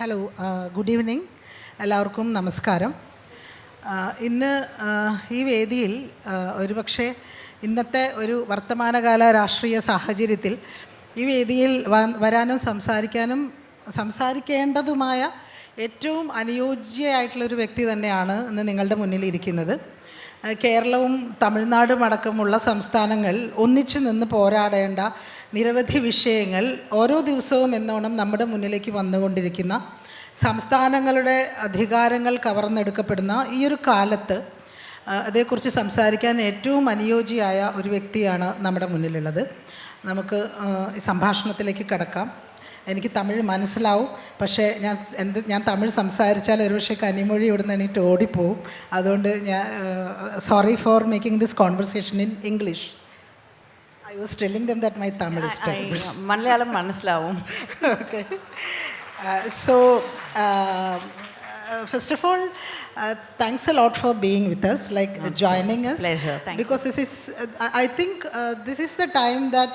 Hello good evening എല്ലാവർക്കും നമസ്കാരം. ഇന്ന് ഈ വേദിയിൽ ഒരുപക്ഷെ ഇന്നത്തെ ഒരു വർത്തമാനകാല രാഷ്ട്രീയ സാഹചര്യത്തിൽ ഈ വേദിയിൽ വരാനും സംസാരിക്കേണ്ടതുമായ ഏറ്റവും അനുയോജ്യമായിട്ടുള്ളൊരു വ്യക്തി തന്നെയാണ് ഇന്ന് നിങ്ങളുടെ മുന്നിൽ ഇരിക്കുന്നത്. കേരളവും തമിഴ്നാടും അടക്കമുള്ള സംസ്ഥാനങ്ങൾ ഒന്നിച്ചു നിന്ന് പോരാടേണ്ട നിരവധി വിഷയങ്ങൾ ഓരോ ദിവസവും എന്നോണം നമ്മുടെ മുന്നിലേക്ക് വന്നുകൊണ്ടിരിക്കുന്ന, സംസ്ഥാനങ്ങളുടെ അധികാരങ്ങൾ കവർന്നെടുക്കപ്പെടുന്ന ഈ ഒരു കാലത്ത് അതേക്കുറിച്ച് സംസാരിക്കാൻ ഏറ്റവും അനുയോജ്യയായ ഒരു വ്യക്തിയാണ് നമ്മുടെ മുന്നിലുള്ളത്. നമുക്ക് ഈ സംഭാഷണത്തിലേക്ക് കടക്കാം. എനിക്ക് തമിഴ് മനസ്സിലാവും, പക്ഷേ ഞാൻ തമിഴ് സംസാരിച്ചാൽ ഒരുപക്ഷെ കനിമൊഴി ഇവിടുന്ന് എണീറ്റ് ഓടിപ്പോവും. അതുകൊണ്ട് ഞാൻ sorry for making this conversation in English. I was telling them that my Tamil is terrible. Malayalam മനസ്സിലാവും. Okay. So, first of all, thanks a lot for being with us, joining us. Pleasure. Thank because you. This is, I think, this is the time that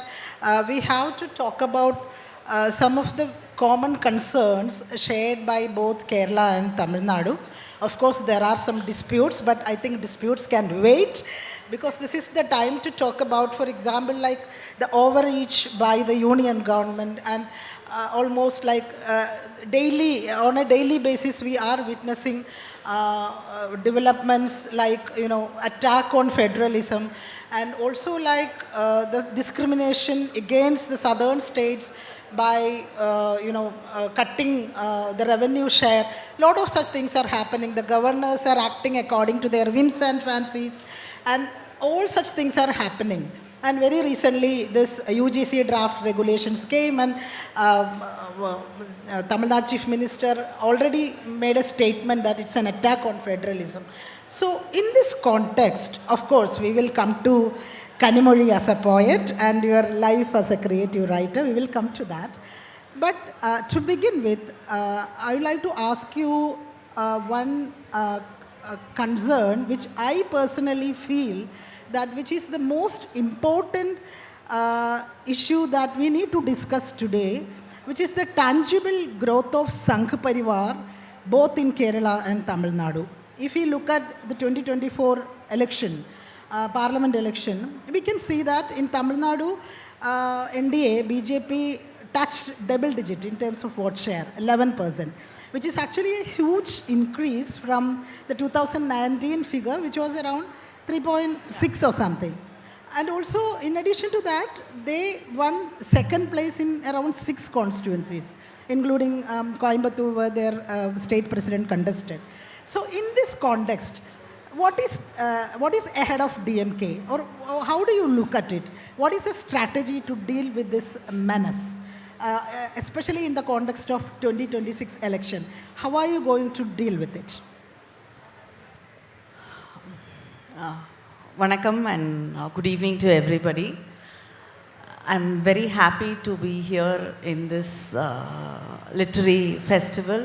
we have to talk about some of the common concerns shared by both Kerala and Tamil Nadu. Of course, there are some disputes, but I think disputes can wait, because this is the time to talk about, for example, like the overreach by the union government, and almost like on a daily basis we are witnessing developments like, attack on federalism, and also like the discrimination against the southern states by cutting the revenue share. A lot of such things are happening. The governors are acting according to their whims and fancies, and all such things are happening. And very recently this UGC draft regulations came, and Tamil Nadu Chief Minister already made a statement that it's an attack on federalism. So in this context, of course, we will come to Kanimozhi as a poet and your life as a creative writer. We will come to that. But to begin with, I would like to ask you one concern which I personally feel that which is the most important issue that we need to discuss today, which is the tangible growth of Sangh Parivar both in Kerala and Tamil Nadu. If we look at the 2024 election, parliament election, we can see that in Tamil Nadu, NDA, BJP touched double digit in terms of vote share, 11%, which is actually a huge increase from the 2019 figure, which was around 3.6 or something. And also, in addition to that, they won second place in around 6 constituencies, including Coimbatore, where their state president contested. So in this context, what is ahead of DMK, or how do you look at it? What is the strategy to deal with this menace, especially in the context of 2026 election? How are you going to deal with it? Vanakkam and good evening to everybody. I'm very happy to be here in this literary festival,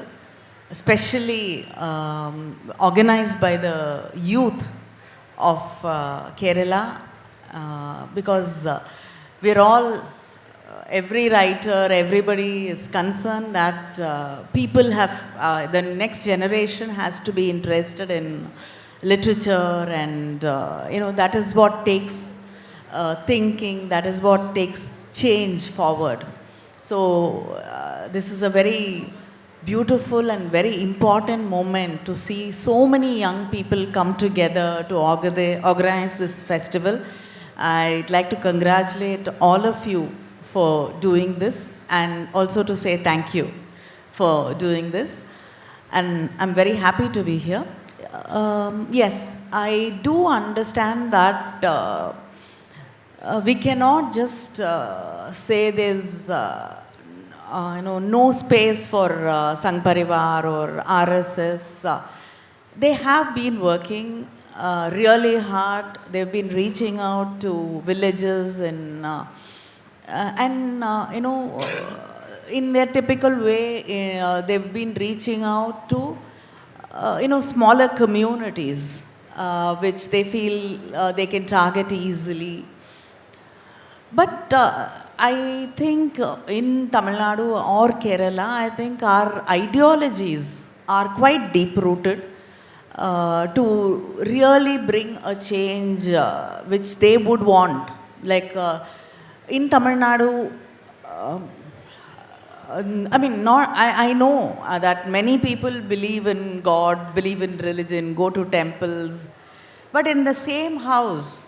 especially organized by the youth of Kerala, because we're all, every writer, everybody is concerned that people have, the next generation has to be interested in literature, and that is what takes thinking, that is what takes change forward. So this is a very beautiful and very important moment to see so many young people come together to organize this festival. I'd like to congratulate all of you for doing this, and also to say thank you for doing this, and I'm very happy to be here. Yes, I do understand that we cannot just say there's no space for Sangh Parivar or RSS. They have been working really hard. They've been reaching out to villages and in their typical way, they've been reaching out to smaller communities which they feel they can target easily. But I think in Tamil Nadu or Kerala, I think our ideologies are quite deep rooted to really bring a change which they would want. Like in Tamil Nadu, I mean, I know that many people believe in God, believe in religion, go to temples, but in the same house,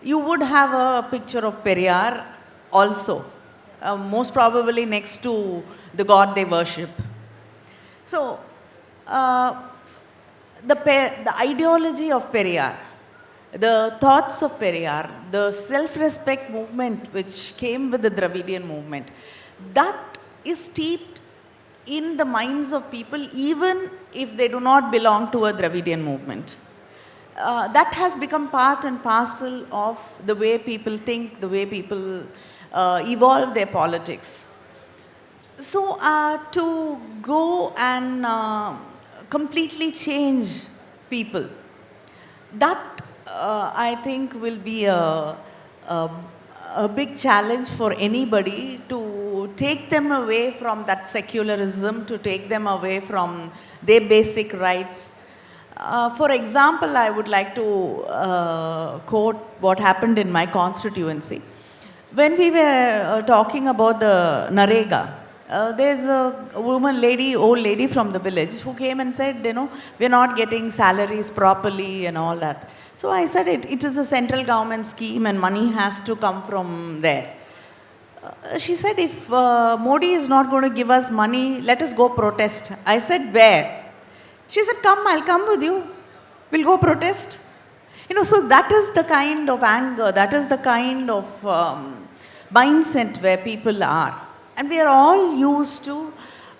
you would have a picture of Periyar also, most probably next to the God they worship. So, the ideology of Periyar, the thoughts of Periyar, the self-respect movement which came with the Dravidian movement, that is steeped in the minds of people even if they do not belong to a Dravidian movement. That has become part and parcel of the way people think, the way people evolve their politics. So, to go and completely change people, that I think will be a big challenge for anybody to take them away from that secularism, to take them away from their basic rights. For example, I would like to quote what happened in my constituency. When we were talking about the Narega, there's a woman, old lady from the village who came and said, we're not getting salaries properly and all that. So I said, it is a central government scheme and money has to come from there. She said, if Modi is not going to give us money, let us go protest. I said, where? She said, come, I'll come with you. We'll go protest. So that is the kind of anger, that is the kind of mindset where people are. And we are all used to,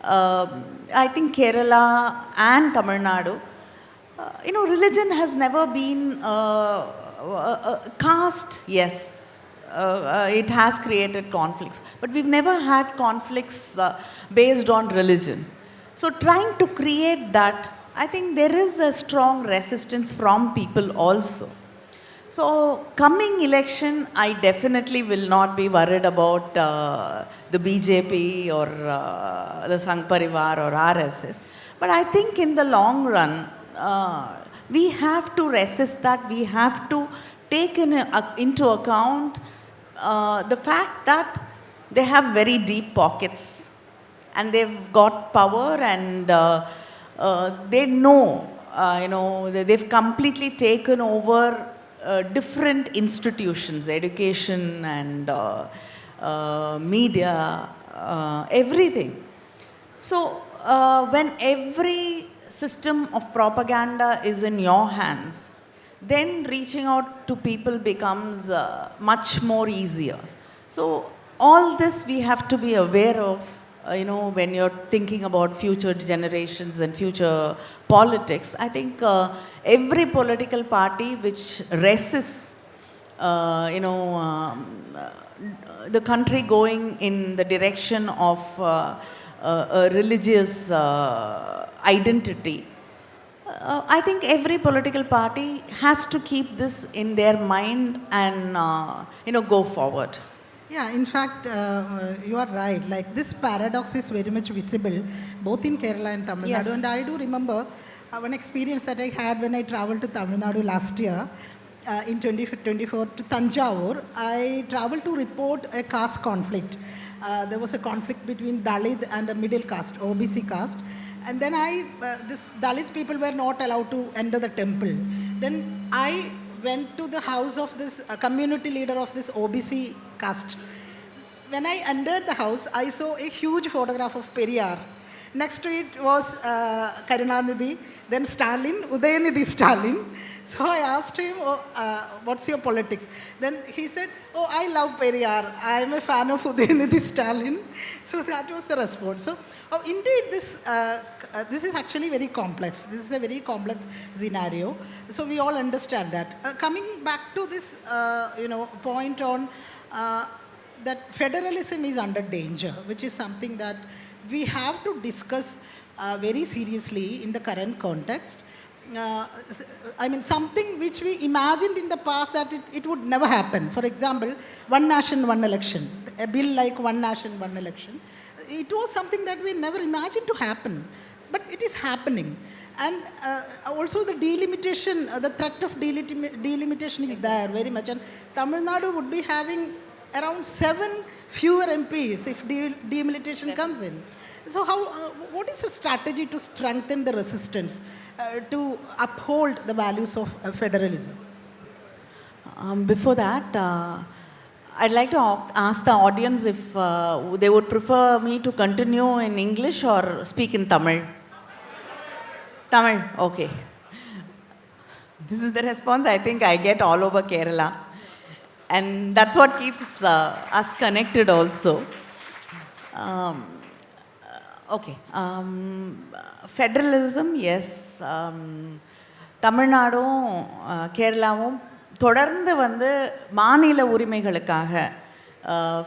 I think, Kerala and Tamil Nadu. Religion has never been caste, yes. It has created conflicts. But we've never had conflicts based on religion. So trying to create that, I think there is a strong resistance from people also. So coming election, I definitely will not be worried about the BJP or the Sangh Parivar or RSS. But I think in the long run, we have to resist that. We have to take into account the fact that they have very deep pockets and they've got power and they know, they've completely taken over different institutions, education and media, everything. So when every system of propaganda is in your hands, then reaching out to people becomes much more easier. So all this we have to be aware of, when you're thinking about future generations and future politics. I think every political party which resists, the country going in the direction of a religious identity, I think every political party has to keep this in their mind and, go forward. Yeah, in fact, you are right. Like this paradox is very much visible both in Kerala and Tamil Nadu. And I do remember one experience that I had when I traveled to Tamil Nadu last year in 2024 to Tanjavur. I traveled to report a caste conflict. There was a conflict between Dalit and a middle caste, OBC caste. And then this Dalit people were not allowed to enter the temple. Then I went to the house of this community leader of this OBC caste. When I entered the house, I saw a huge photograph of Periyar. Next to it was Karunanidhi, then Stalin, Udayanidhi Stalin. So I asked him, what's your politics? Then he said, I love Periyar. I am a fan of Udayanidhi Stalin. So that was the response. So indeed, this is actually very complex. This is a very complex scenario. So we all understand that. Coming back to this, point on that federalism is under danger, which is something that we have to discuss very seriously in the current context. Something which we imagined in the past that it would never happen. For example, one nation, one election. a bill like One Nation, One Election. It was something that we never imagined to happen, but it is happening. And also the delimitation, the threat of delimitation is there very much. And Tamil Nadu would be having around 7 fewer MPs if delimitation comes in. So how, what is the strategy to strengthen the resistance to uphold the values of federalism? Before that, I'd like to ask the audience if they would prefer me to continue in English or speak in Tamil. Tamil, okay. This is the response I think I get all over Kerala. And that's what keeps us connected also. Okay. Federalism, yes. தமிழ்நாடும் கேரளாவும் தொடர்ந்து வந்து மாநில உரிமைகளுக்காக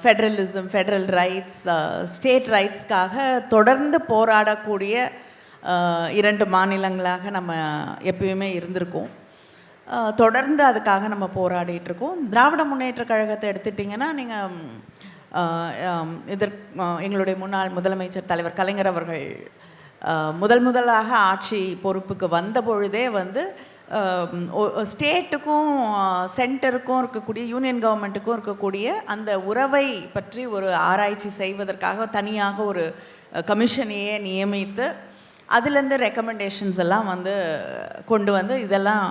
federalism, federal rights, state ரைட்ஸ்க்காக தொடர்ந்து போராடக்கூடிய 2 மாநிலங்களாக நம்ம எப்பயுமே இருந்திருக்கோம். தொடர்ந்து அதுக்காக நம்ம போராடிட்டுருக்கோம். திராவிட முன்னேற்ற கழகத்தை எடுத்துட்டிங்கன்னா நீங்கள் எங்களுடைய முன்னாள் முதலமைச்சர் தலைவர் கலைஞர் அவர்கள் முதலாக ஆட்சி பொறுப்புக்கு வந்த பொழுதே வந்து ஸ்டேட்டுக்கும் சென்டருக்கும் இருக்கக்கூடிய யூனியன் கவர்மெண்ட்டுக்கும் இருக்கக்கூடிய அந்த உறவை பற்றி ஒரு ஆராய்ச்சி செய்வதற்காக தனியாக ஒரு கமிஷனையே நியமித்து அதுலேருந்து ரெக்கமெண்டேஷன்ஸ் எல்லாம் வந்து கொண்டு வந்து இதெல்லாம்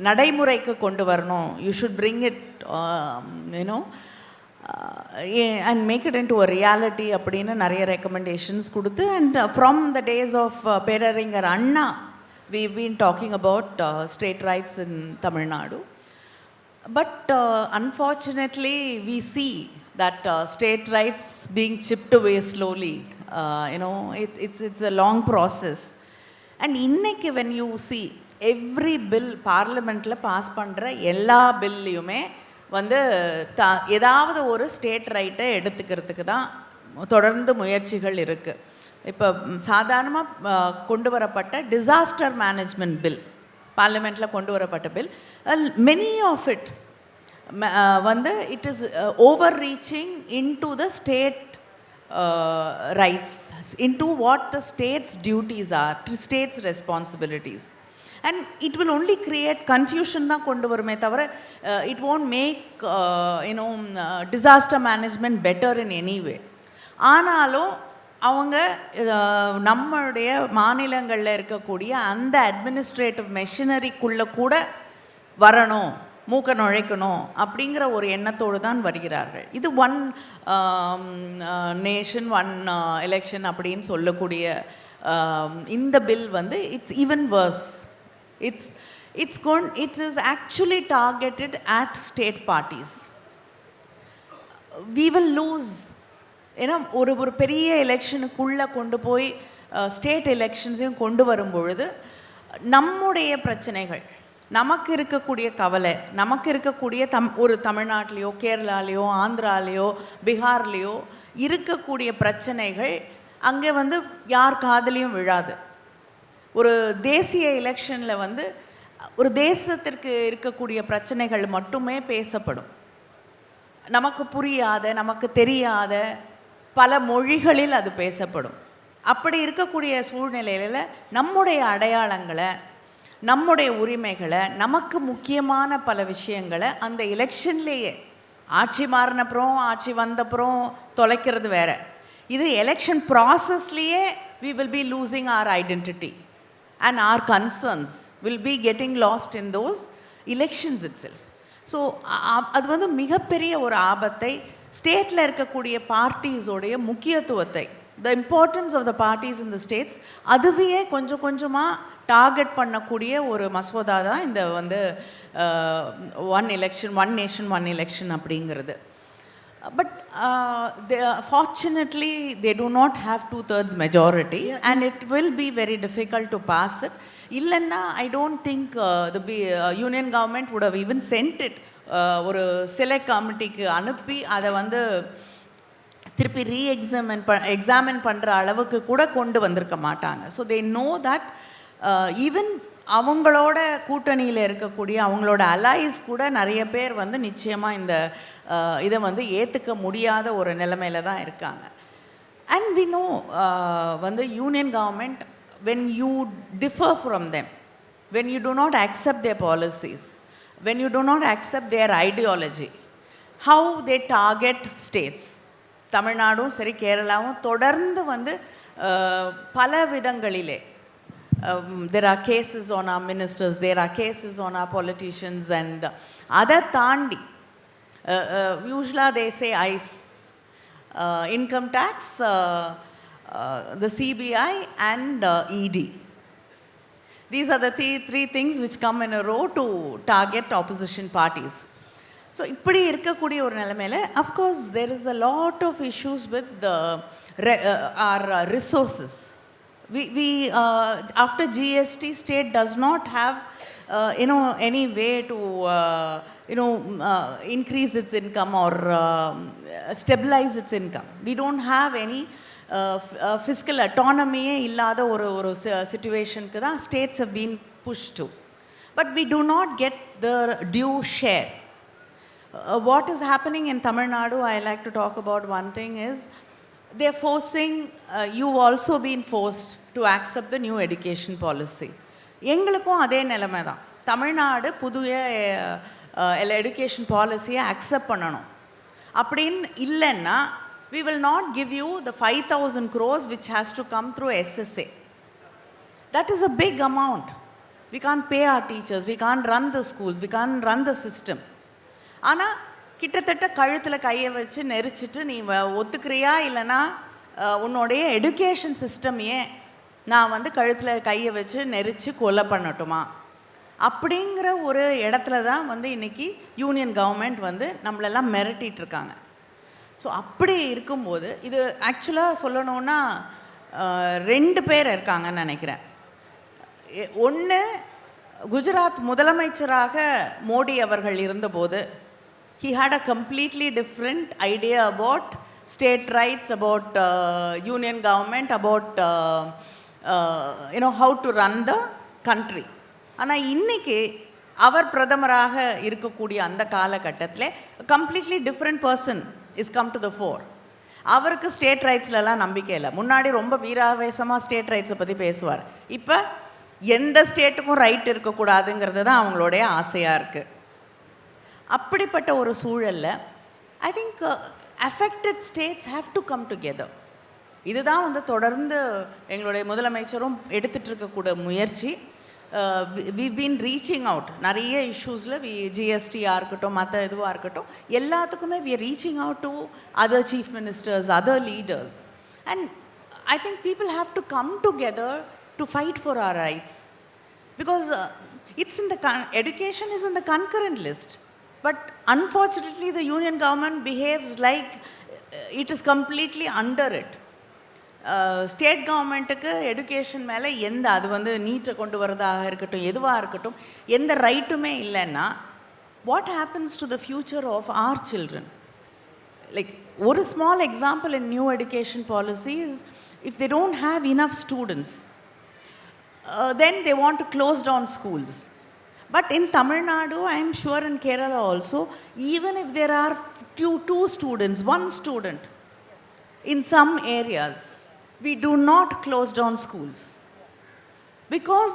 நடைமுறைக்கு கொண்டு வரணும். You should bring it you know and make it into a reality அப்படின்னு நிறைய ரெக்கமெண்டேஷன்ஸ் கொடுத்து and from the days of பேரறிஞர் Anna we've been talking about state rights in Tamil Nadu. But unfortunately, we see that state rights being chipped away slowly. It's a long process. And innekku when you see every bill parliament la pass pandra ella billiyume வந்து ஏதாவது ஒரு state ரைட்டை எடுத்துக்கிறதுக்கு தான் தொடர்ந்து முயற்சிகள் இருக்குது. இப்போ சாதாரணமாக கொண்டு வரப்பட்ட டிசாஸ்டர் மேனேஜ்மெண்ட் பில், பார்லிமெண்ட்டில் கொண்டு வரப்பட்ட பில், மெனி ஆஃப் இட் வந்து it is overreaching into the state rights, into what the states duties are, states responsibilities. And it will only create confusion தான் கொண்டு வருமே தவிர it won't make disaster management better in any way. ஆனாலும் அவங்க நம்மளுடைய மாநிலங்களில் இருக்கக்கூடிய அந்த அட்மினிஸ்ட்ரேட்டிவ் மெஷினரிக்குள்ளே கூட வரணும், மூக்க நுழைக்கணும் அப்படிங்கிற ஒரு எண்ணத்தோடு தான் வருகிறார்கள். இது ஒன் நேஷன் ஒன் எலெக்ஷன் அப்படின்னு சொல்லக்கூடிய இந்த பில் வந்து it's even verse. It is actually targeted at state parties. We will lose. ஏன்னா ஒரு பெரிய எலெக்ஷனுக்குள்ளே கொண்டு போய் ஸ்டேட் எலெக்ஷன்ஸையும் கொண்டு வரும்பொழுது நம்முடைய பிரச்சனைகள், நமக்கு இருக்கக்கூடிய கவலை, நமக்கு இருக்கக்கூடிய ஒரு தமிழ்நாட்டிலையோ கேரளாலேயோ ஆந்திராலேயோ பீகார்லேயோ இருக்கக்கூடிய பிரச்சனைகள் அங்கே வந்து யார் காதலையும் விழாது. ஒரு தேசிய எலெக்ஷனில் வந்து ஒரு தேசத்திற்கு இருக்கக்கூடிய பிரச்சனைகள் மட்டுமே பேசப்படும். நமக்கு புரியாத, நமக்கு தெரியாத பல மொழிகளில் அது பேசப்படும். அப்படி இருக்கக்கூடிய சூழ்நிலையில் நம்முடைய அடையாளங்களை, நம்முடைய உரிமைகளை, நமக்கு முக்கியமான பல விஷயங்களை அந்த எலெக்ஷன்லேயே, ஆட்சி மாறினப்புறம் ஆட்சி வந்தப்புறம் தொலைக்கிறது வேறு. இது election ப்ராசஸ்லேயே we will be losing our identity and our concerns will be getting lost in those elections itself. So அது வந்து மிகப்பெரிய ஒரு ஆபத்தை, ஸ்டேட்டில் இருக்கக்கூடிய பார்ட்டிஸோடைய முக்கியத்துவத்தை, the importance of the parties in the states, அதுவே கொஞ்சம் கொஞ்சமாக டார்கெட் பண்ணக்கூடிய ஒரு மசோதா தான் இந்த வந்து one election, one nation one election அப்படிங்கிறது. But fortunately they do not have 2/3 majority, and it will be very difficult to pass it. Illanna I don't think the union government would have even sent it ஒரு select committee-க்கு அனுப்பி அதை வந்து திருப்பி examine பண்ணுற அளவுக்கு கூட கொண்டு வந்திருக்க மாட்டாங்க. So they know that even அவங்களோட கூட்டணியில் இருக்கக்கூடிய அவங்களோட அலைஸ் கூட நிறைய பேர் வந்து நிச்சயமாக இந்த இதை வந்து ஏற்றுக்க முடியாத ஒரு நிலைமையில தான் இருக்காங்க. அண்ட் வி நோ வந்து union government, when you differ from them, when you do not accept their policies, when you do not accept their ideology, how they target states. தமிழ்நாடும் சரி கேரளாவும் தொடர்ந்து வந்து பல விதங்களிலே there are cases on our ministers, there are cases on our politicians, and அதை தாண்டி usually they say ICE, income tax, the CBI and ED. These are the three things which come in a row to target opposition parties. So இப்படி இருக்கக்கூடிய ஒரு நிலைமையில் of course there is a lot of issues with our resources. We after GST, state does not have any way to increase its income or stabilize its income. We don't have any fiscal autonomy illada ஒரு situationக்கு தான் states have been pushed to, but we do not get the due share. What is happening in Tamil Nadu, I like to talk about one thing, is they're forcing, you've also been forced to accept the new education policy. எங்களுக்கும் அதே நிலைமை தான். தமிழ்நாடு புதிய education பாலிசியை accept பண்ணணும். அப்படின்னு இல்லைன்னா we will not give you the 5,000 crores which has to come through SSA. That is a big amount. We can't pay our teachers, we can't run the schools, we can't run the system. ஆனால் கிட்டத்தட்ட கழுத்தில் கையை வச்சு நெரிச்சிட்டு நீ ஒத்துக்கிறியா இல்லைனா உன்னுடைய education சிஸ்டமையே நான் வந்து கழுத்தில் கையை வச்சு நெரிச்சு கொலை பண்ணட்டுமா அப்படிங்கிற ஒரு இடத்துல தான் வந்து இன்றைக்கி யூனியன் கவர்மெண்ட் வந்து நம்மளெல்லாம் மிரட்டிகிட்டு இருக்காங்க. ஸோ அப்படி இருக்கும்போது இது ஆக்சுவலாக சொல்லணுன்னா 2 பேர் இருக்காங்கன்னு நினைக்கிறேன். ஒன்று, குஜராத் முதலமைச்சராக மோடி அவர்கள் இருந்தபோது he had a completely different idea about state rights, about union government, about how to run the country. ஆனால் இன்றைக்கி அவர் பிரதமராக இருக்கக்கூடிய அந்த காலகட்டத்தில் completely different person is come to the four. அவருக்கு ஸ்டேட் ரைட்ஸ்லலாம் நம்பிக்கை இல்லை. முன்னாடி ரொம்ப வீராவேசமாக ஸ்டேட் ரைட்ஸை பற்றி பேசுவார். இப்போ எந்த ஸ்டேட்டுக்கும் ரைட் இருக்கக்கூடாதுங்கிறது தான் அவங்களுடைய ஆசையாக இருக்குது. அப்படிப்பட்ட ஒரு சூழலில் I think affected states have to come together. இதுதான் வந்து தொடர்ந்து எங்களுடைய முதலமைச்சரும் எடுத்துகிட்டு இருக்கக்கூடிய முயற்சி. we've been reaching out நிறைய இஷ்யூஸில் ஜிஎஸ்டியாக இருக்கட்டும், மற்ற இதுவாக இருக்கட்டும், எல்லாத்துக்குமே we are reaching out to other chief ministers, other leaders, and I think people have to come together to fight for our rights, because it's in the education is in the concurrent list, but unfortunately the union government behaves like it is completely under it. State கவர்மெண்ட்டுக்கு education மேலே அது வந்து நீட்டை கொண்டு வரதாக இருக்கட்டும், எதுவாக இருக்கட்டும், எந்த ரைட்டுமே இல்லைன்னா what happens to the future of our children? Like ஒரு small example in new education policy is if they don't have enough students then they want to close down schools. But in Tamil Nadu, I am sure in Kerala also, even if there are two students, one student in some areas, we do not close down schools, because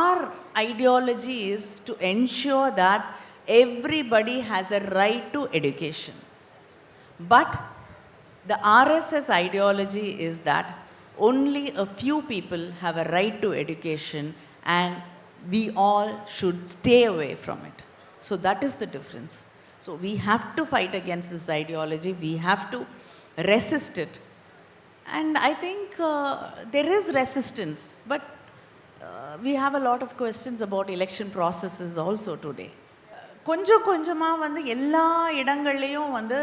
our ideology is to ensure that everybody has a right to education. But the RSS ideology is that only a few people have a right to education and we all should stay away from it. So that is the difference. So we have to fight against this ideology, we have to resist it. And I think there is resistance, but we have a lot of questions about election processes also today. கொஞ்சமாக வந்து எல்லா இடங்கள்லேயும் வந்து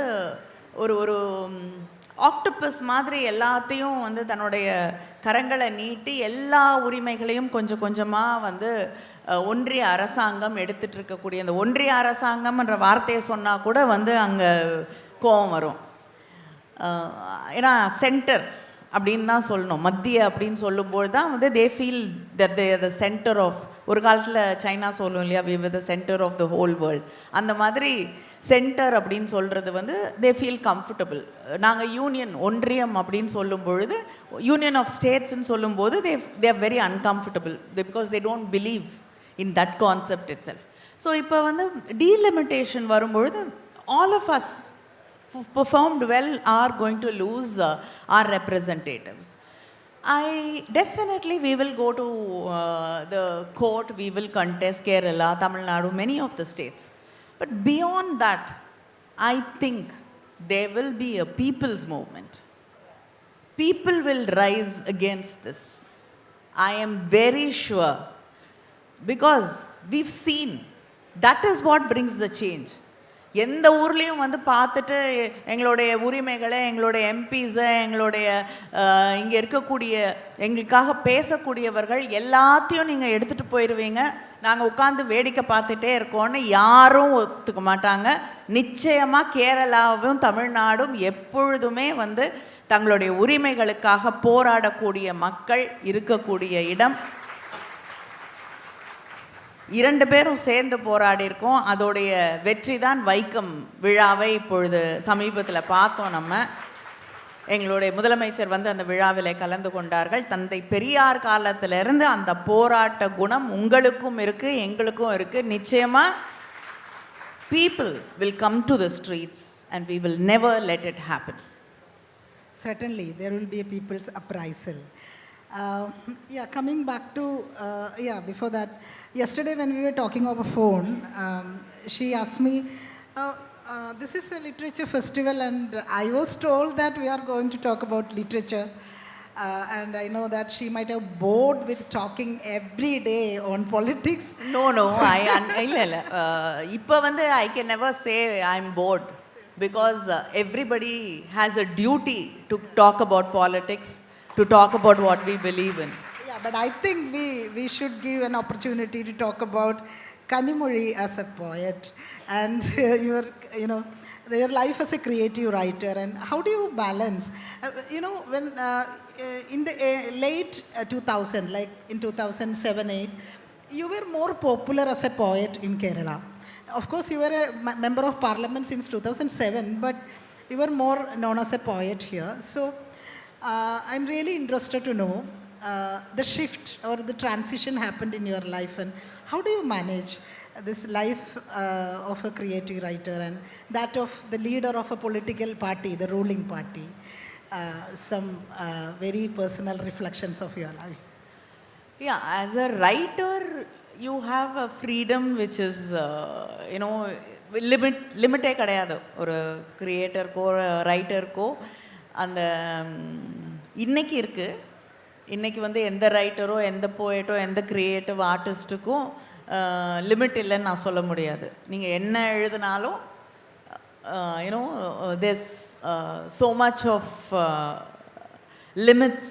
ஒரு octopus மாதிரி எல்லாத்தையும் வந்து தன்னுடைய கரங்களை நீட்டி எல்லா உரிமைகளையும் கொஞ்சமாக வந்து ஒன்றிய அரசாங்கம் எடுத்துகிட்டு இருக்கக்கூடிய அந்த ஒன்றிய அரசாங்கம்ன்ற வார்த்தையை சொன்னால் கூட வந்து அங்கே கோபம் வரும். ஏன்னா சென்டர் அப்படின்னு தான் சொல்லணும். மத்திய அப்படின்னு சொல்லும்போது தான் வந்து they feel that they the centre of, ஒரு காலத்தில் சைனா சொல்லும் இல்லையா, we the centre of the whole world. அந்த மாதிரி சென்டர் அப்படின்னு சொல்கிறது வந்து தே ஃபீல் கம்ஃபர்டபுள். நாங்கள் யூனியன், ஒன்றியம் அப்படின்னு சொல்லும் பொழுது, யூனியன் ஆஃப் ஸ்டேட்ஸ்ன்னு சொல்லும்போது they are very uncomfortable because they don't believe in that concept itself. So இப்போ வந்து டீலிமிட்டேஷன் வரும்பொழுது all of us who performed well are going to lose our representatives. We will go to the court, we will contest Kerala, Tamil Nadu, many of the states. But beyond that, I think there will be a people's movement. People will rise against this. I am very sure. Because we've seen, that is what brings the change. எந்த ஊர்லேயும் வந்து பார்த்துட்டு எங்களுடைய உரிமைகளை, எங்களுடைய எம்பிஸை, எங்களுடைய இங்கே இருக்கக்கூடிய எங்களுக்காக பேசக்கூடியவர்கள் எல்லாத்தையும் நீங்கள் எடுத்துகிட்டு போயிடுவீங்க, நாங்கள் உட்காந்து வேடிக்கை பார்த்துட்டே இருக்கோன்னு யாரும் ஒத்துக்க மாட்டாங்க. நிச்சயமாக கேரளாவும் தமிழ்நாடும் எப்பொழுதுமே வந்து தங்களுடைய உரிமைகளுக்காக போராடக்கூடிய மக்கள் இருக்கக்கூடிய இடம். இரண்டு பேரும் சேர்ந்து போராடி இருக்கோம். அதோடைய வெற்றி தான் வைக்கம் விழாவை இப்பொழுது சமீபத்தில் பார்த்தோம். நம்ம எங்களுடைய முதலமைச்சர் வந்து அந்த விழாவில் கலந்து கொண்டார்கள். தந்தை பெரியார் காலத்திலிருந்து அந்த போராட்ட குணம் உங்களுக்கும் இருக்குது, எங்களுக்கும் இருக்குது. நிச்சயமாக people will come to the streets and we will never let it happen. Certainly, there will be a people's uprisal. Coming back to, before that, yesterday when we were talking over phone, she asked me, this is a literature festival and I was told that we are going to talk about literature. And I know that she might have bored with talking every day on politics. No, இப்போ வந்து I can never say I'm bored because everybody has a duty to talk about politics, to talk about what we believe in. Yeah, but I think we should give an opportunity to talk about Kanimozhi as a poet and your life as a creative writer, and how do you balance? When in the late 2000, like in 2007-8, you were more popular as a poet in Kerala. Of course, you were a member of parliament since 2007, but you were more known as a poet here. So I'm really interested to know the shift or the transition happened in your life, and how do you manage this life of a creative writer and that of the leader of a political party, the ruling party? Some very personal reflections of your life. Yeah, as a writer, you have a freedom which is, லிமிட்டே கிடையாது ஒரு கிரியேட்டருக்கோ ரைட்டருக்கோ. அந்த இன்னைக்கு இருக்குது. இன்றைக்கி வந்து எந்த ரைட்டரோ, எந்த போயட்டோ, எந்த க்ரியேட்டிவ் ஆர்டிஸ்ட்டுக்கும் லிமிட் இல்லைன்னு நான் சொல்ல முடியாது. நீங்கள் என்ன எழுதினாலும் there's so much of limits,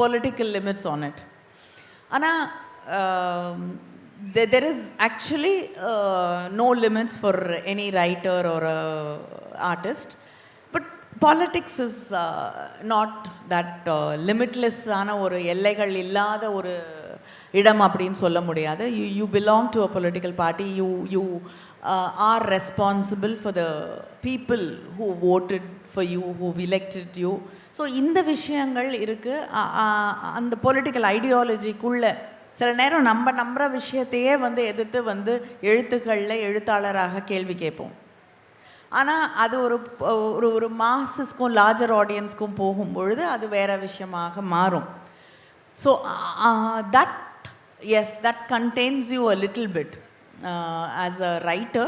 political limits on it. ஆனால் there is actually no limits for any writer or artist. Politics is not that limitless ஆன ஒரு எல்லைகள் இல்லாத ஒரு இடம் அப்படின்னு சொல்ல முடியாது. You belong to a political party. You are responsible for the people who voted for you, who elected you. So இந்த விஷயங்கள் இருக்குது. அந்த பொலிட்டிக்கல் ஐடியாலஜிக்குள்ளே சில நேரம் நம்ம நம்புகிற விஷயத்தையே வந்து எதிர்த்து வந்து எழுத்துக்களில் எழுத்தாளராக கேள்வி கேட்போம். ஆனால் அது ஒரு மாசஸ்க்கும் லார்ஜர் ஆடியன்ஸ்க்கும் போகும்பொழுது அது வேறு விஷயமாக மாறும். So that contains you a little bit as a writer.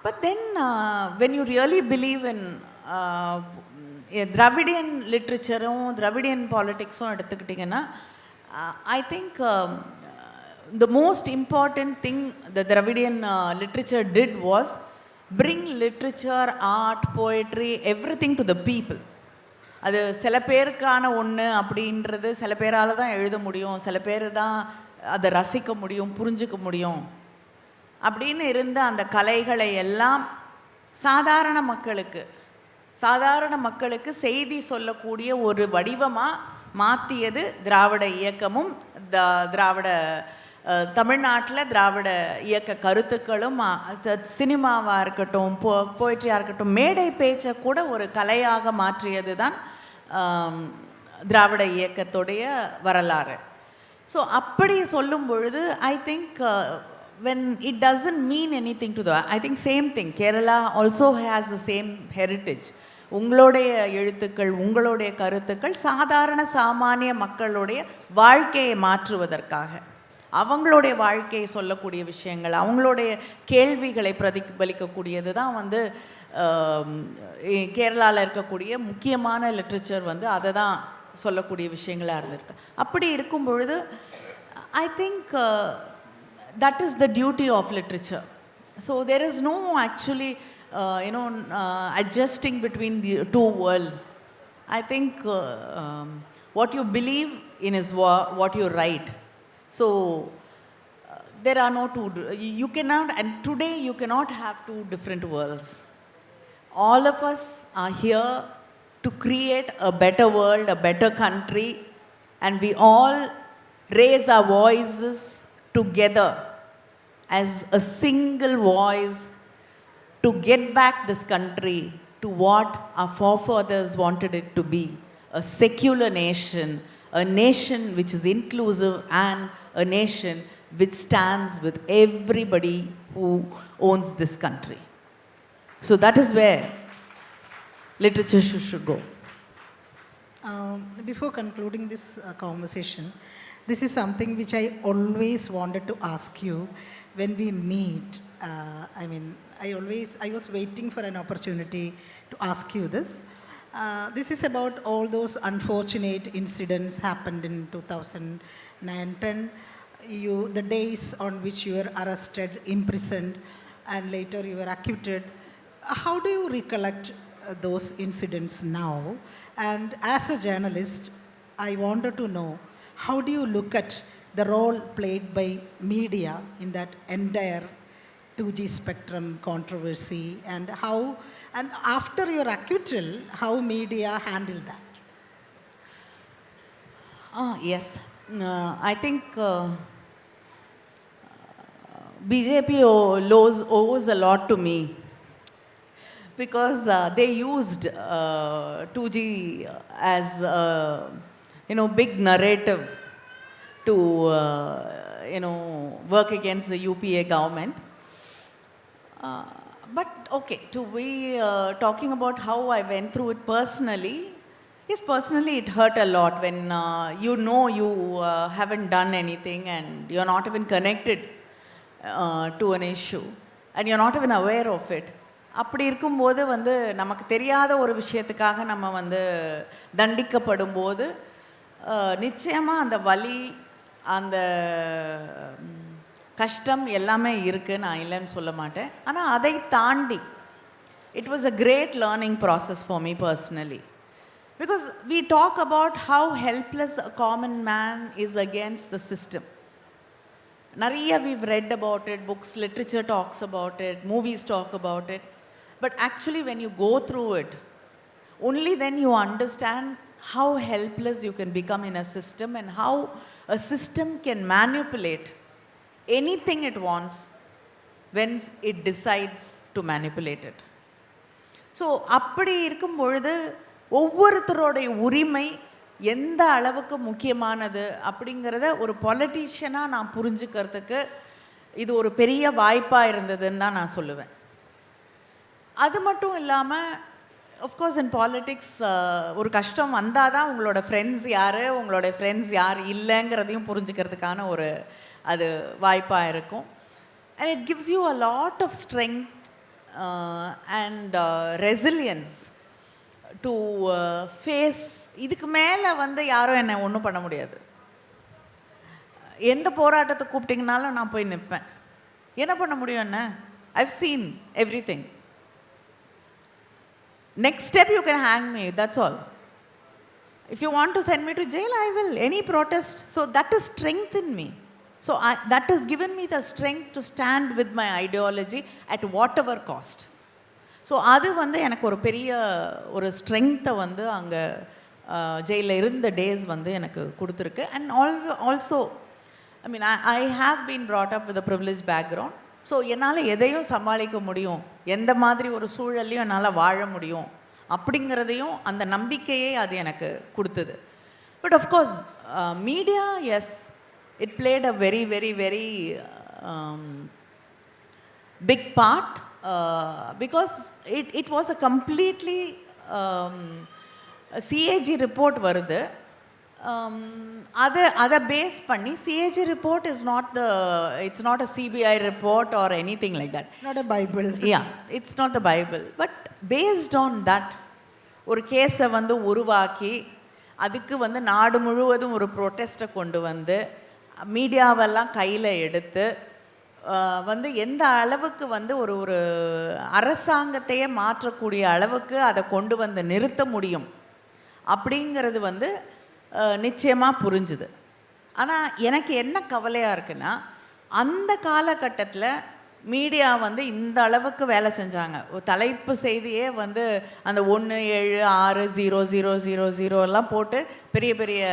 But then when you really believe in Dravidian literature-um Dravidian politics-um எடுத்துக்கிட்டிங்கன்னா, I think the most important thing the Dravidian literature did was bring literature, art, poetry, everything to the people. அது சில பேருக்கான ஒன்று அப்படின்றது சில பேரால் தான் எழுத முடியும், சில பேர் தான் அதை ரசிக்க முடியும், புரிஞ்சிக்க முடியும் அப்படின்னு இருந்த அந்த கலைகளை எல்லாம் சாதாரண மக்களுக்கு, சாதாரண மக்களுக்கு செய்தி சொல்லக்கூடிய ஒரு வடிவமாக மாற்றியது திராவிட இயக்கமும் திராவிட தமிழ்நாட்டில் திராவிட இயக்க கருத்துக்களும் சினிமாவாக இருக்கட்டும் போய்ட்ரியாக இருக்கட்டும் மேடை பேச்சை கூட ஒரு கலையாக மாற்றியது தான் திராவிட இயக்கத்துடைய வரலாறு. ஸோ அப்படி சொல்லும் பொழுது I think when it doesn't mean anything to the, I think same thing, Kerala also has the same heritage. உங்களுடைய எழுத்துக்கள் உங்களுடைய கருத்துக்கள் சாதாரண சாமானிய மக்களுடைய வாழ்க்கையை மாற்றுவதற்காக அவங்களுடைய வாழ்க்கையை சொல்லக்கூடிய விஷயங்கள் அவங்களுடைய கேள்விகளை பிரதிபலிக்கக்கூடியது தான் வந்து கேரளாவில் இருக்கக்கூடிய முக்கியமான லிட்ரேச்சர் வந்து அதை தான் சொல்லக்கூடிய விஷயங்களாக இருந்திருக்கு. அப்படி இருக்கும் பொழுது I think that is the duty of literature. So there is no actually adjusting between the two worlds. I think what you believe in is what you write. So there are no two, you cannot, and today you cannot have two different worlds. All of us are here to create a better world, a better country, and we all raise our voices together as a single voice to get back this country to what our forefathers wanted it to be, a secular nation, a nation which is inclusive, and a nation which stands with everybody who owns this country. So that is where literature should go. Before concluding this conversation, this is something which I always wanted to ask you when we meet. I was waiting for an opportunity to ask you this. This is about all those unfortunate incidents happened in 2009-10. The days on which you were arrested, imprisoned, and later you were acquitted. How do you recollect those incidents now? And as a journalist, I wanted to know, how do you look at the role played by media in that entire 2G spectrum controversy, and how, and after your acquittal, how media handled that? Yes, I think BJP owes a lot to me, because they used 2G as big narrative to work against the UPA government. But okay, to be talking about how I went through it personally, yes, personally it hurt a lot when you haven't done anything and you're not even connected to an issue and you're not even aware of it. அப்படி இருக்கும்போது வந்து நமக்கு தெரியாத ஒரு விஷயத்துக்காக நம்ம வந்து தண்டிக்கப்படும் போது நிச்சயமாக அந்த வலி அந்த கஷ்டம் எல்லாமே இருக்குது, நான் இல்லைன்னு சொல்ல மாட்டேன். ஆனால் அதை தாண்டி it was a great learning process for me personally, because we talk about how helpless a common man is against the system. நிறைய we've read about it, books, literature talks about it, movies talk about it, but actually when you go through it, only then you understand how helpless you can become in a system and how a system can manipulate anything it wants when it decides to manipulate it. So அப்படி இருக்கும் பொழுது ஒவ்வொருத்தரோடைய உரிமை எந்த அளவுக்கு முக்கியமானது அப்படிங்கிறத ஒரு பொலிட்டீஷியனாக நான் புரிஞ்சுக்கிறதுக்கு இது ஒரு பெரிய வாய்ப்பாக இருந்ததுன்னு தான் நான் சொல்லுவேன். அது மட்டும் இல்லாமல் ஆஃப்கோர்ஸ் இன் பாலிட்டிக்ஸ் ஒரு கஷ்டம் வந்தால் தான் உங்களோட ஃப்ரெண்ட்ஸ் யார் உங்களோட ஃப்ரெண்ட்ஸ் யார் இல்லைங்கிறதையும் புரிஞ்சுக்கிறதுக்கான ஒரு அது வாய்ப்பாக இருக்கும். And it gives you a lot of strength and resilience to face. இதுக்கு மேலே வந்து யாரும் என்னை ஒன்றும் பண்ண முடியாது. எந்த போராட்டத்தை கூப்பிட்டிங்கனாலும் நான் போய் நிற்பேன். என்ன பண்ண முடியும்? என்ன, I've seen every thing. Next step you can hang me, that's all. If you want to send me to jail, I will, any protest. So that is strength in me. So that has given me the strength to stand with my ideology at whatever cost. So அது வந்து எனக்கு ஒரு பெரிய ஒரு ஸ்ட்ரெங்த்தை வந்து அங்கே ஜெயிலில் இருந்த டேஸ் வந்து எனக்கு கொடுத்துருக்கு. And also I mean I have been brought up with a privilege background. So என்னால் எதையும் சமாளிக்க முடியும், எந்த மாதிரி ஒரு சூழல்லையும் என்னால் வாழ முடியும் அப்படிங்கிறதையும் அந்த நம்பிக்கையே அது எனக்கு கொடுத்தது. But of course media, yes, it played a very very very big part because it was a completely CAG report வருது. அதை பேஸ் பண்ணி CAG report is not it's not a CBI report or anything like that. It's not a Bible. Yeah, it's not the Bible. But based on that, ஒரு கேஸை வந்து உருவாக்கி அதுக்கு வந்து நாடு முழுவதும் ஒரு ப்ரொட்டஸ்ட்டை கொண்டு வந்து மீடியாவெல்லாம் கையில் எடுத்து வந்து எந்த அளவுக்கு வந்து ஒரு ஒரு அரசாங்கத்தையே மாற்றக்கூடிய அளவுக்கு அதை கொண்டு வந்து நிறுத்த முடியும் அப்படிங்கிறது வந்து நிச்சயமாக புரிஞ்சுது. ஆனால் எனக்கு என்ன கவலையாக இருக்குன்னா, அந்த காலகட்டத்தில் மீடியா வந்து இந்த அளவுக்கு வேலை செஞ்சாங்க. ஒரு தலைப்பு செய்தியே வந்து அந்த 17600000 போட்டு பெரிய பெரிய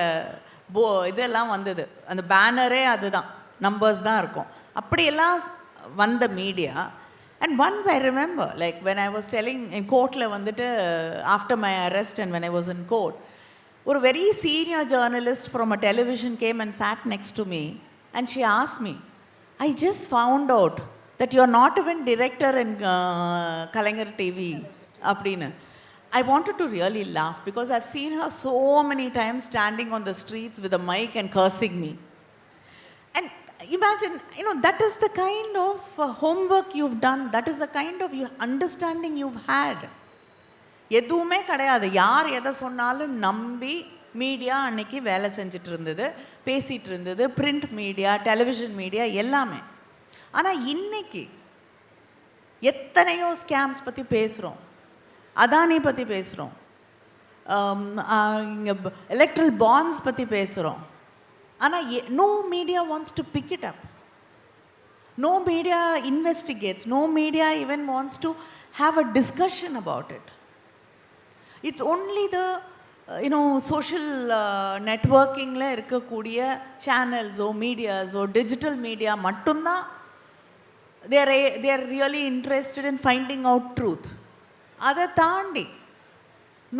இதெல்லாம் வந்தது. அந்த பேனரே அதுதான், நம்பர்ஸ் தான் இருக்கும். அப்படியெல்லாம் வந்த media. And once I remember, like when I was telling in கோர்ட்டில் வந்துட்டு after my arrest and when I was in court, ஒரு very senior journalist from a television came and sat next to me and she asked me, I just found out that you are not even director in Kalaignar TV அப்படின்னு. I wanted to really laugh because I've seen her so many times standing on the streets with a mic and cursing me. And imagine, that is the kind of homework you've done. That is the kind of understanding you've had. எதுவுமே கிடையாது, யார் எதை சொன்னாலும் நம்பி media அன்னைக்கு வேலை செஞ்சுட்டு இருந்தது, பேசிகிட்டு இருந்தது, பிரிண்ட் மீடியா, டெலிவிஷன் மீடியா எல்லாமே. ஆனால் இன்னைக்கு எத்தனையோ ஸ்கேம்ஸ் பற்றி பேசுகிறோம், அதானி பற்றி பேசுகிறோம், இங்கே எலக்ட்ரல் பாண்ட்ஸ் பற்றி பேசுகிறோம். ஆனால் no media wants to pick it up. No media investigates. No media even wants to have a discussion about it. It's only the social networkingல இருக்கக்கூடிய சேனல்ஸோ மீடியாஸோ டிஜிட்டல் மீடியா மட்டும்தான் they are really interested in finding out truth. அதை தாண்டி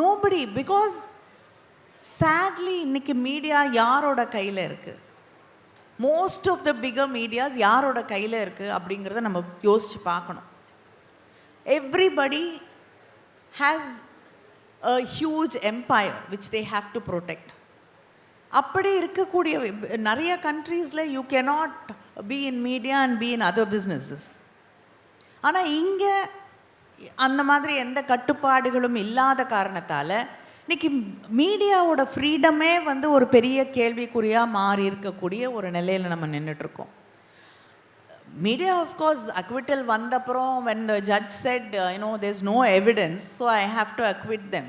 nobody, because sadly இன்னைக்கு media யாரோட கையில் இருக்குது, most of the bigger medias யாரோட கையில் இருக்குது அப்படிங்கிறத நம்ம யோசித்து பார்க்கணும். Everybody has a huge empire which they have to protect. அப்படி இருக்கக்கூடிய நிறைய கண்ட்ரீஸில் you cannot be in media and be in other businesses. ஆனால் இங்கே அந்த மாதிரி எந்த கட்டுப்பாடுகளும் இல்லாத காரணத்தால் இன்றைக்கி மீடியாவோட ஃப்ரீடமே வந்து ஒரு பெரிய கேள்விக்குறியாக மாறி இருக்கக்கூடிய ஒரு நிலையில் நம்ம நின்றுட்டுருக்கோம். மீடியா ஆஃப்கோர்ஸ் அக்விட்டல் வந்தப்புறம் when the judge said there is no evidence so I have to acquit them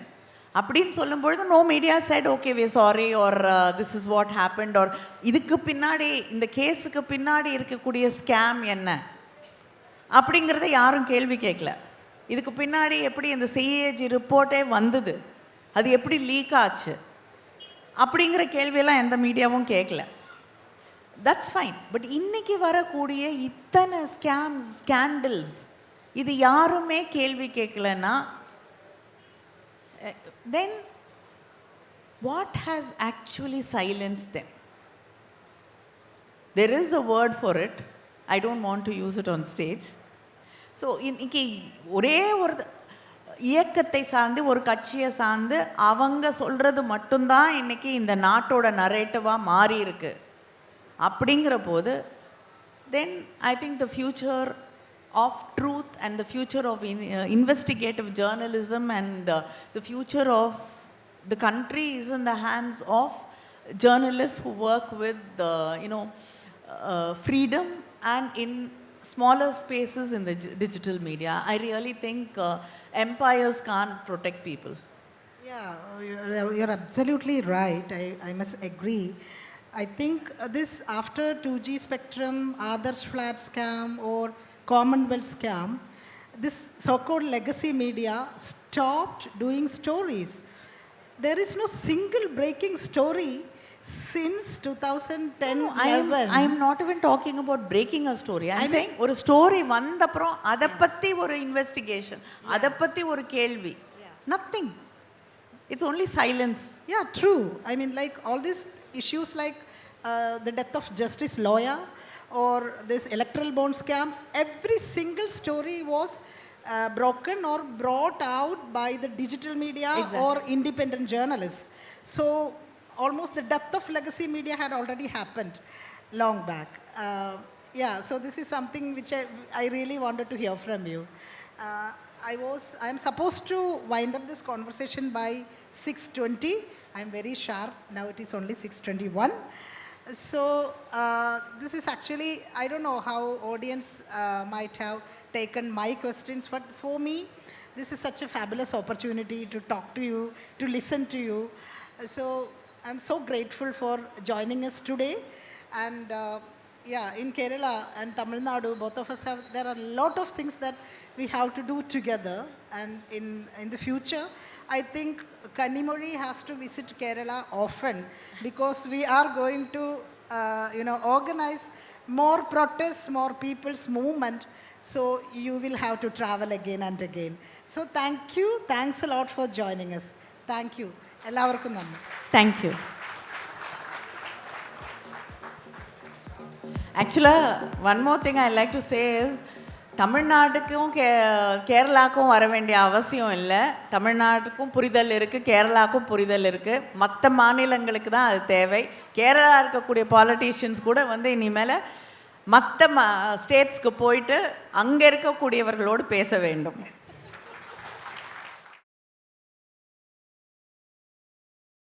அப்படின்னு சொல்லும்பொழுது no media said okay we are sorry or this is what happened or இதுக்கு பின்னாடி இந்த கேஸுக்கு பின்னாடி இருக்கக்கூடிய ஸ்கேம் என்ன அப்படிங்கிறத யாரும் கேள்வி கேட்கல. இதுக்கு பின்னாடி எப்படி இந்த சிஏஜி ரிப்போர்ட்டே வந்தது, அது எப்படி லீக் ஆச்சு அப்படிங்கிற கேள்வியெல்லாம் எந்த மீடியாவும் கேட்கல. That's fine. பட் இன்றைக்கி வரக்கூடிய இத்தனை ஸ்கேம்ஸ், ஸ்கேண்டல்ஸ், இது யாருமே கேள்வி கேட்கலன்னா then what has actually silence them? There is a word for it. I don't want to use it on stage. So இன்னைக்கு ஒரே ஒரு இயக்கத்தை சார்ந்து ஒரு கட்சியை சார்ந்து அவங்க சொல்கிறது மட்டும்தான் இன்றைக்கி இந்த நாட்டோட நரேட்டிவாக மாறி இருக்கு. அப்படிங்கிற போது then I think the future of truth and the future of investigative journalism and the future of the country is in the hands of journalist who work with freedom and in smaller spaces in the digital media. I really think empires can't protect people. Yeah, you're absolutely right. I must agree. I think this after 2G spectrum, Adarsh flat scam or Commonwealth scam, this so-called legacy media stopped doing stories. There is no single breaking story since 2010, 11. I'm not even talking about breaking a story. I'm I mean- saying ஒரு story வந்தப்புறம் அதை பற்றி ஒரு investigation, அதை பற்றி ஒரு கேள்வி, nothing. It's only silence. Yeah, true. I mean, like all these issues like the death of Justice Lawyer or this electoral bond scam, every single story was broken or brought out by the digital media or independent journalists. So almost the death of legacy media had already happened long back. Yeah, so this is something which I really wanted to hear from you. I am supposed to wind up this conversation by 6:20. I'm very sharp. Now it is only 6:21. So this is actually, I don't know how audience might have taken my questions, but for me, this is such a fabulous opportunity to talk to you, to listen to you. So I'm so grateful for joining us today. And yeah, in Kerala and Tamil Nadu, both of us have, there are a lot of things that we have to do together. And in the future, I think Kanimozhi has to visit Kerala often, because we are going to, organize more protests, more people's movement. So you will have to travel again and again. So thank you. Thanks a lot for joining us. Thank you. എല്ലാവർക്കും നന്ദി. Thank you. Actually, one more thing I like to say is, தமிழ்நாட்டுக்கும் கேரளாவுக்கும் வர வேண்டிய அவசியம் இல்லை. தமிழ்நாட்டுக்கும் புரிதல் இருக்குது, கேரளாவுக்கும் புரிதல் இருக்குது. மற்ற மாநிலங்களுக்கு தான் அது தேவை. கேரளா இருக்கக்கூடிய பாலிட்டிஷியன்ஸ் கூட வந்து இனிமேல் மற்ற ஸ்டேட்ஸ்க்கு போயிட்டு அங்கே இருக்கக்கூடியவர்களோடு பேச வேண்டும்.